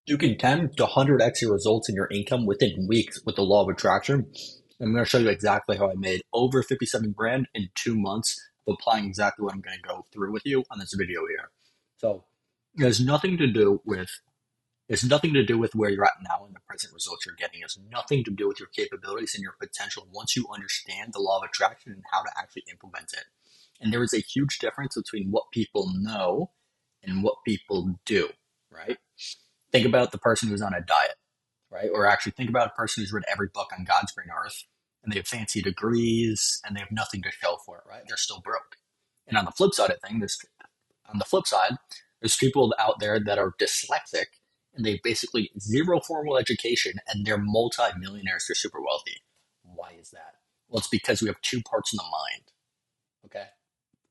You can 10 to 100x your results in your income within weeks with the law of attraction. I'm going to show you exactly how I made over 57 grand in 2 months of applying exactly what I'm going to go through with you on this video here. So it has nothing to do with it's nothing to do with where you're at now and the present results you're getting. It's nothing to do with your capabilities and your potential once you understand the law of attraction and how to actually implement it. And there is a huge difference between what people know and what people do, right? Think about the person who's on a diet, right? Or actually think about a person who's read every book on God's green earth and they have fancy degrees and they have nothing to show for it, right? They're still broke. And on the flip side of things, there's people out there that are dyslexic and they basically zero formal education and they're multi-millionaires. They're super wealthy. Why is that? Well, it's because we have two parts in the mind. Okay.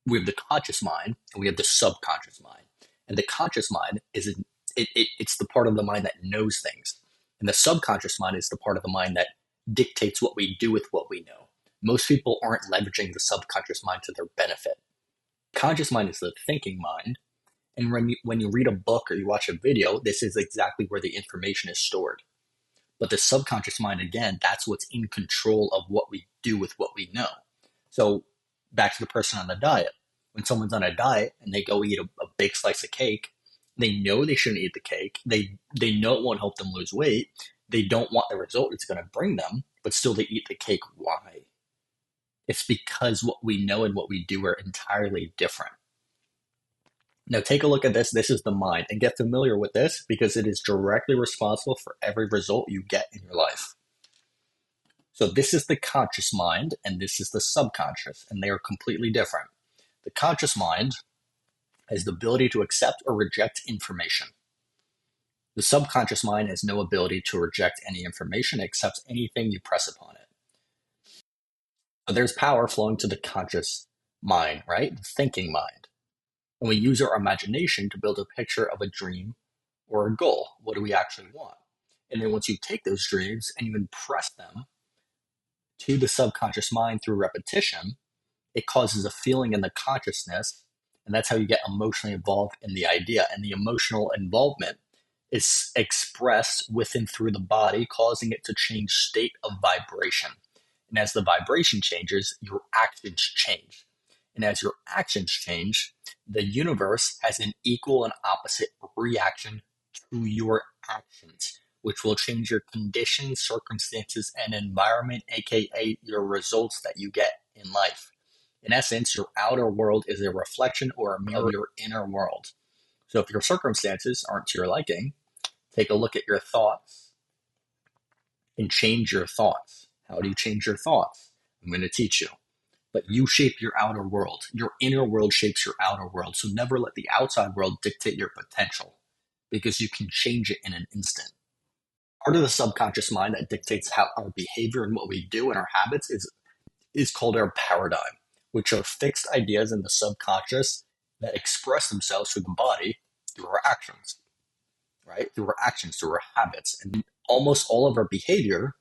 We have the conscious mind and we have the subconscious mind. And the conscious mind it's the part of the mind that knows things. And the subconscious mind is the part of the mind that dictates what we do with what we know. Most people aren't leveraging the subconscious mind to their benefit. Conscious mind is the thinking mind. And when you read a book or you watch a video, this is exactly where the information is stored. But the subconscious mind, again, that's what's in control of what we do with what we know. So back to the person on the diet. When someone's on a diet and they go eat a big slice of cake, they know they shouldn't eat the cake. They know it won't help them lose weight. They don't want the result it's going to bring them, but still they eat the cake. Why? It's because what we know and what we do are entirely different. Now take a look at this. This is the mind, and get familiar with this because it is directly responsible for every result you get in your life. So this is the conscious mind and this is the subconscious, and they are completely different. The conscious mind has the ability to accept or reject information. The subconscious mind has no ability to reject any information. It accepts anything you press upon it. So there's power flowing to the conscious mind, right? The thinking mind. And we use our imagination to build a picture of a dream or a goal. What do we actually want? And then once you take those dreams and you impress them to the subconscious mind through repetition, it causes a feeling in the consciousness. And that's how you get emotionally involved in the idea. And the emotional involvement is expressed within through the body, causing it to change state of vibration. And as the vibration changes, your actions change. And as your actions change, the universe has an equal and opposite reaction to your actions, which will change your conditions, circumstances, and environment, aka your results that you get in life. In essence, your outer world is a reflection or a mirror of your inner world. So if your circumstances aren't to your liking, take a look at your thoughts and change your thoughts. How do you change your thoughts? I'm going to teach you. But you shape your outer world. Your inner world shapes your outer world. So never let the outside world dictate your potential because you can change it in an instant. Part of the subconscious mind that dictates how our behavior and what we do and our habits is called our paradigm, which are fixed ideas in the subconscious that express themselves through the body through our actions, right? Through our actions, through our habits. And almost all of our behavior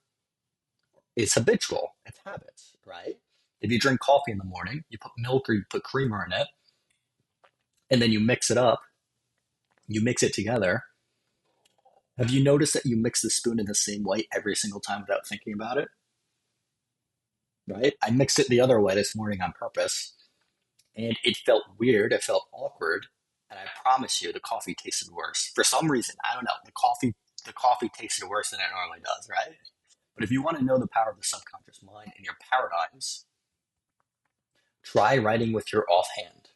is habitual. It's habits, right? If you drink coffee in the morning, you put milk or you put creamer in it, and then you mix it up, you mix it together. Have you noticed that you mix the spoon in the same way every single time without thinking about it? Right? I mixed it the other way this morning on purpose, and it felt weird. It felt awkward, and I promise you, the coffee tasted worse. For some reason, I don't know. The coffee tasted worse than it normally does, right? But if you want to know the power of the subconscious mind and your paradigms, try writing with your offhand.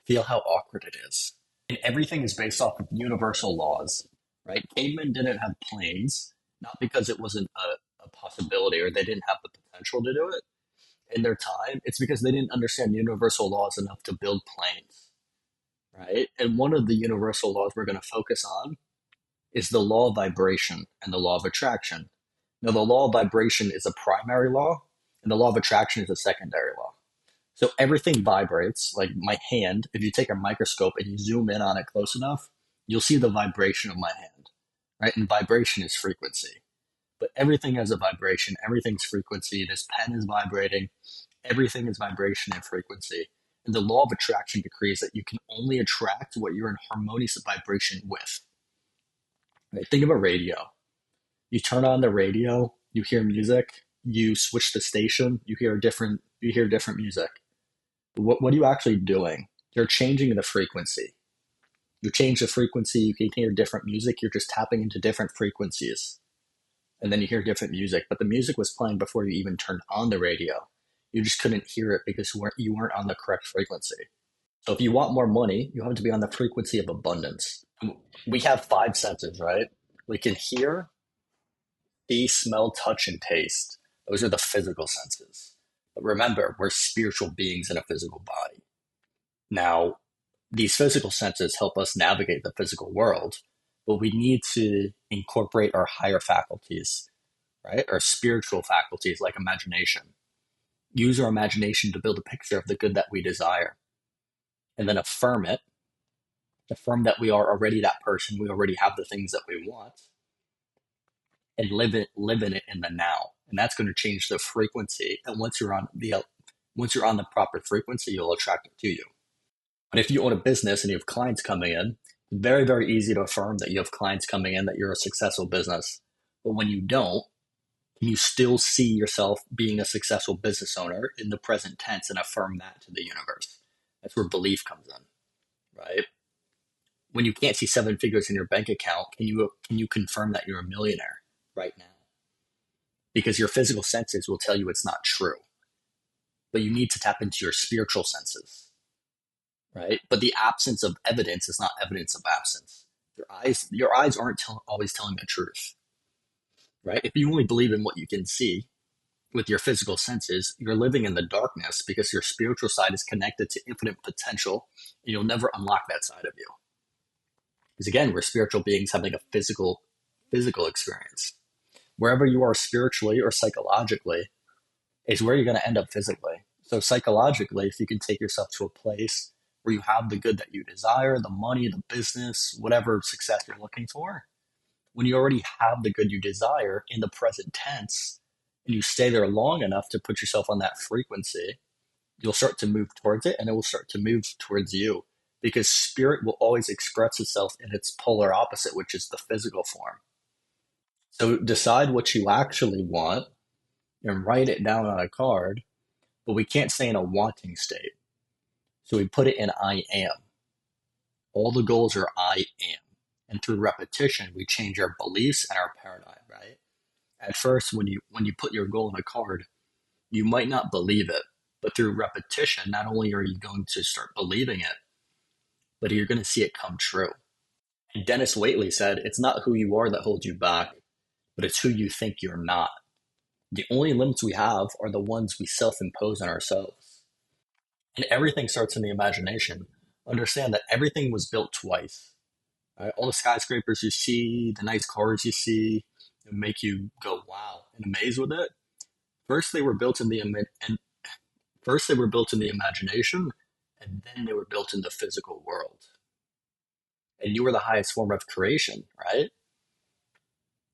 Feel how awkward it is. And everything is based off of universal laws, right? Cavemen didn't have planes, not because it wasn't a possibility or they didn't have the potential to do it in their time. It's because they didn't understand universal laws enough to build planes, right? And one of the universal laws we're going to focus on is the law of vibration and the law of attraction. Now, the law of vibration is a primary law, and the law of attraction is a secondary law. So everything vibrates, like my hand. If you take a microscope and you zoom in on it close enough, you'll see the vibration of my hand, right? And vibration is frequency. But everything has a vibration, everything's frequency. This pen is vibrating, everything is vibration and frequency. And the law of attraction decrees that you can only attract what you're in harmonious vibration with. Right? Think of a radio. You turn on the radio, you hear music, you switch the station, you hear different music. What are you actually doing? You're changing the frequency. You change the frequency, you can hear different music, you're just tapping into different frequencies. And then you hear different music, but the music was playing before you even turned on the radio. You just couldn't hear it because you weren't on the correct frequency. So if you want more money, you have to be on the frequency of abundance. We have five senses, right? We can hear, see, smell, touch, and taste. Those are the physical senses. But remember, we're spiritual beings in a physical body. Now, these physical senses help us navigate the physical world, but we need to incorporate our higher faculties, right? Our spiritual faculties like imagination. Use our imagination to build a picture of the good that we desire, and then affirm it. Affirm that we are already that person, we already have the things that we want, and live in it in the now. And that's going to change the frequency. And once you're on the proper frequency, you'll attract it to you. But if you own a business and you have clients coming in, it's very, very easy to affirm that you have clients coming in, that you're a successful business. But when you don't, can you still see yourself being a successful business owner in the present tense and affirm that to the universe? That's where belief comes in, right? When you can't see seven figures in your bank account, can you confirm that you're a millionaire right now? Because your physical senses will tell you it's not true. But you need to tap into your spiritual senses, right? But the absence of evidence is not evidence of absence. Your eyes aren't always telling the truth, right? If you only believe in what you can see with your physical senses, you're living in the darkness because your spiritual side is connected to infinite potential, and you'll never unlock that side of you. Because again, we're spiritual beings having a physical experience. Wherever you are spiritually or psychologically is where you're going to end up physically. So psychologically, if you can take yourself to a place where you have the good that you desire, the money, the business, whatever success you're looking for, when you already have the good you desire in the present tense, and you stay there long enough to put yourself on that frequency, you'll start to move towards it, and it will start to move towards you, because spirit will always express itself in its polar opposite, which is the physical form. So decide what you actually want and write it down on a card, but we can't stay in a wanting state. So we put it in I am. All the goals are I am. And through repetition, we change our beliefs and our paradigm, right? At first, when you put your goal in a card, you might not believe it, but through repetition, not only are you going to start believing it, but you're going to see it come true. And Dennis Waitley said, it's not who you are that holds you back, but it's who you think you're not. The only limits we have are the ones we self-impose on ourselves. And everything starts in the imagination. Understand that everything was built twice. Right? All the skyscrapers you see, the nice cars you see, make you go wow and amaze with it. First, they were built in the first they were built in the imagination, and then they were built in the physical world. And you are the highest form of creation, right?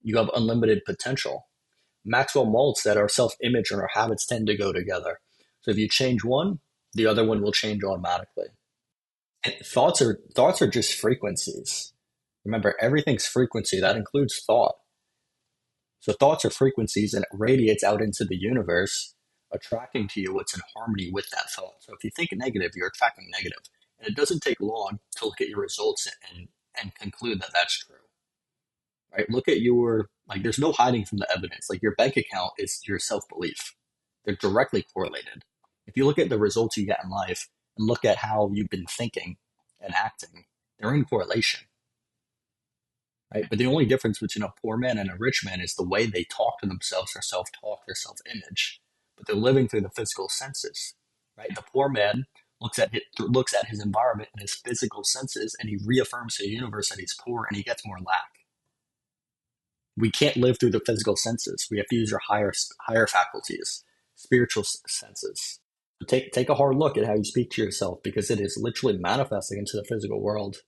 You have unlimited potential. Maxwell Maltz said our self-image and our habits tend to go together. So if you change one, the other one will change automatically. And thoughts are just frequencies. Remember, everything's frequency. That includes thought. So thoughts are frequencies, and it radiates out into the universe, attracting to you what's in harmony with that thought. So if you think negative, you're attracting negative. And it doesn't take long to look at your results and conclude that that's true. Right? Look at there's no hiding from the evidence. Like your bank account is your self-belief. They're directly correlated. If you look at the results you get in life and look at how you've been thinking and acting, they're in correlation. Right? But the only difference between a poor man and a rich man is the way they talk to themselves, their self-talk, their self-image. But they're living through the physical senses. Right? The poor man looks at his environment and his physical senses, and he reaffirms to the universe that he's poor, and he gets more lack. We can't live through the physical senses. We have to use our higher faculties, spiritual senses. So take a hard look at how you speak to yourself, because it is literally manifesting into the physical world.